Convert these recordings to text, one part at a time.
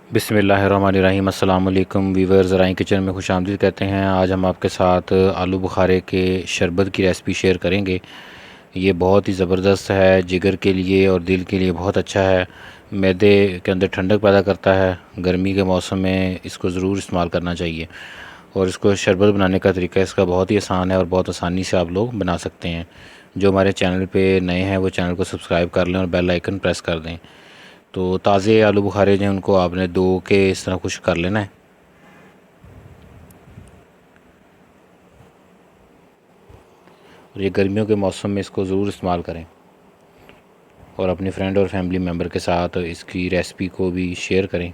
बिस्मिल्लाहिर्रहमानिर्रहीम। अस्सलाम वालेकुम वीवर्स, ज़राई किचन में खुशामदीद कहते हैं। आज हम आपके साथ आलू बुखारे के शरबत की रेसिपी शेयर करेंगे। ये बहुत ही ज़बरदस्त है, जिगर के लिए और दिल के लिए बहुत अच्छा है। मैदे के अंदर ठंडक पैदा करता है। गर्मी के मौसम में इसको ज़रूर इस्तेमाल करना चाहिए। और इसको शरबत बनाने का तरीका इसका बहुत ही आसान है और बहुत आसानी से आप लोग बना सकते हैं। जो हमारे चैनल पे नए हैं वो चैनल को सब्सक्राइब कर लें और बेल आइकन प्रेस कर दें। तो ताज़े आलू बुखारे जो हैं उनको आपने धो के इस तरह खुश कर लेना है। और ये गर्मियों के मौसम में इसको ज़रूर इस्तेमाल करें और अपने फ्रेंड और फैमिली मेम्बर के साथ इसकी रेसिपी को भी शेयर करें।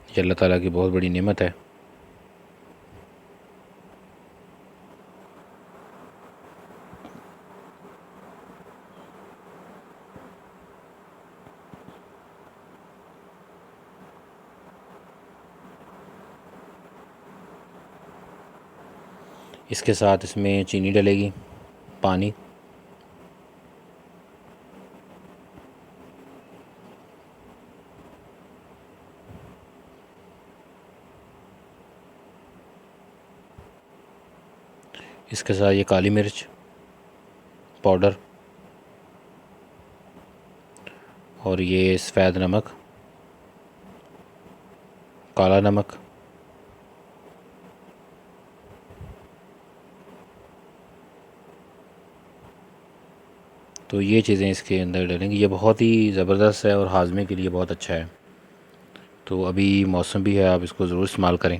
ये अल्लाह ताला की बहुत बड़ी नेमत है। इसके साथ इसमें चीनी डलेगी, पानी, इसके साथ ये काली मिर्च पाउडर और ये सफ़ेद नमक, काला नमक, तो ये चीज़ें इसके अंदर डलेंगी। ये बहुत ही ज़बरदस्त है और हाजमे के लिए बहुत अच्छा है। तो अभी मौसम भी है, आप इसको ज़रूर इस्तेमाल करें।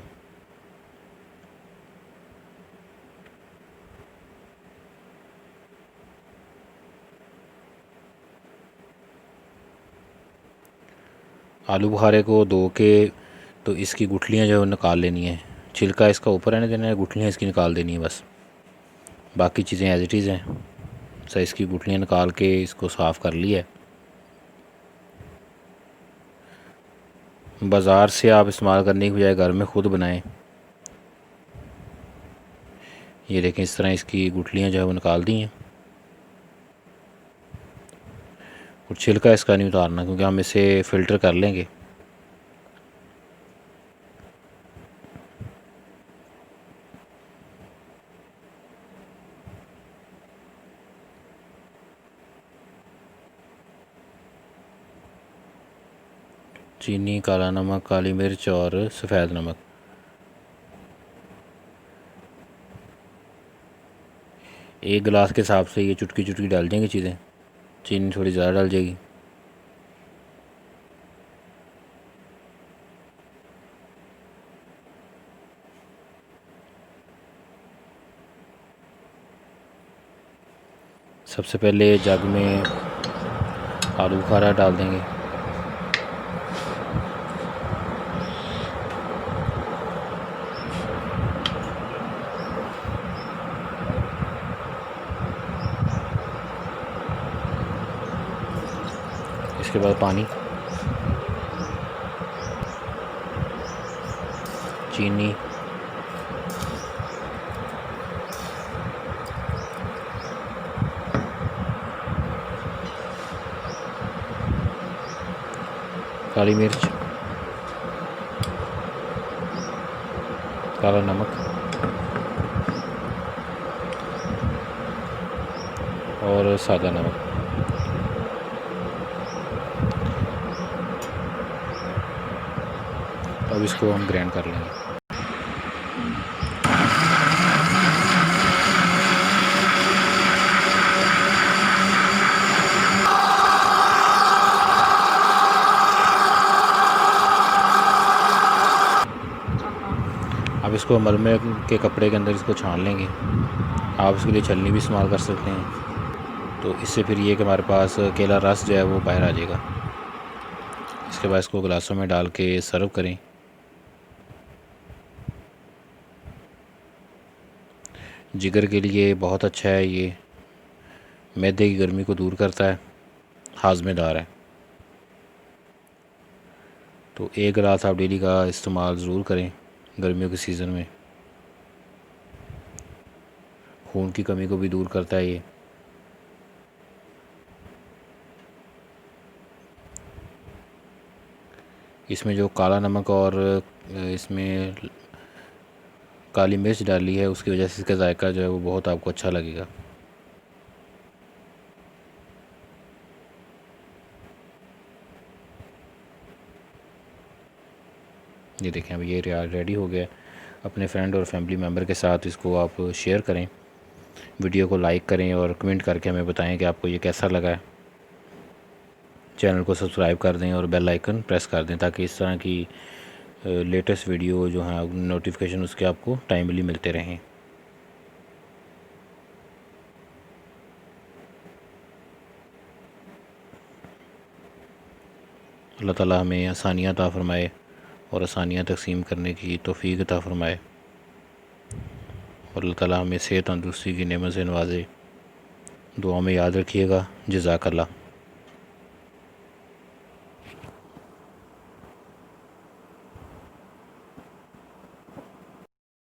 आलू बुखारे को धो के तो इसकी गुठलियाँ जो है निकाल लेनी है। छिलका इसका ऊपर रहने देना है, गुठलियाँ इसकी निकाल देनी है बस। बाकी चीज़ें एज़ इट इज़ हैं। सर इसकी गुठलियाँ निकाल के इसको साफ़ कर लिया है। बाज़ार से आप इस्तेमाल करने की बजाय घर में ख़ुद बनाएं। ये देखें, इस तरह इसकी गुठलियाँ जो है वो निकाल दी हैं। और छिलका इसका नहीं उतारना क्योंकि हम इसे फ़िल्टर कर लेंगे। चीनी, काला नमक, काली मिर्च और सफ़ेद नमक, एक गिलास के हिसाब से ये चुटकी चुटकी डाल देंगे चीज़ें। चीनी थोड़ी ज़्यादा डाल जाएगी। सबसे पहले जग में आलू बुखारा डाल देंगे। इसके बाद पानी, चीनी, काली मिर्च, काला नमक और सादा नमक। अब इसको हम ग्राइंड कर लेंगे। अब इसको मलमे के कपड़े के अंदर इसको छान लेंगे। आप इसके लिए छलनी भी इस्तेमाल कर सकते हैं। तो इससे फिर ये कि हमारे पास केला रस जो है वो बाहर आ जाएगा। इसके बाद इसको गिलासों में डाल के सर्व करें। जिगर के लिए बहुत अच्छा है ये, मैदे की गर्मी को दूर करता है, हाजमेदार है। तो एक गिलास आप डेली का इस्तेमाल ज़रूर करें गर्मियों के सीज़न में। खून की कमी को भी दूर करता है ये। इसमें जो काला नमक और इसमें काली मिर्च डाली है उसकी वजह से इसका जायका जो है वो बहुत आपको अच्छा लगेगा। ये देखें अब ये रेडी हो गया। अपने फ्रेंड और फैमिली मेम्बर के साथ इसको आप शेयर करें, वीडियो को लाइक करें और कमेंट करके हमें बताएं कि आपको ये कैसा लगा है। चैनल को सब्सक्राइब कर दें और बेल आइकन प्रेस कर दें ताकि इस तरह की लेटेस्ट वीडियो जो हैं नोटिफिकेशन उसके आपको टाइमली मिलते रहें। अल्लाह ताला हमें आसानियाँ अता फ़रमाए और आसानियाँ तकसीम करने की तौफ़ीक अता फ़रमाए और अल्लाह ताला हमें सेहत तंदुरुस्ती की नेमत से नवाज़े। दुआ में याद रखिएगा। जज़ाकल्लाह।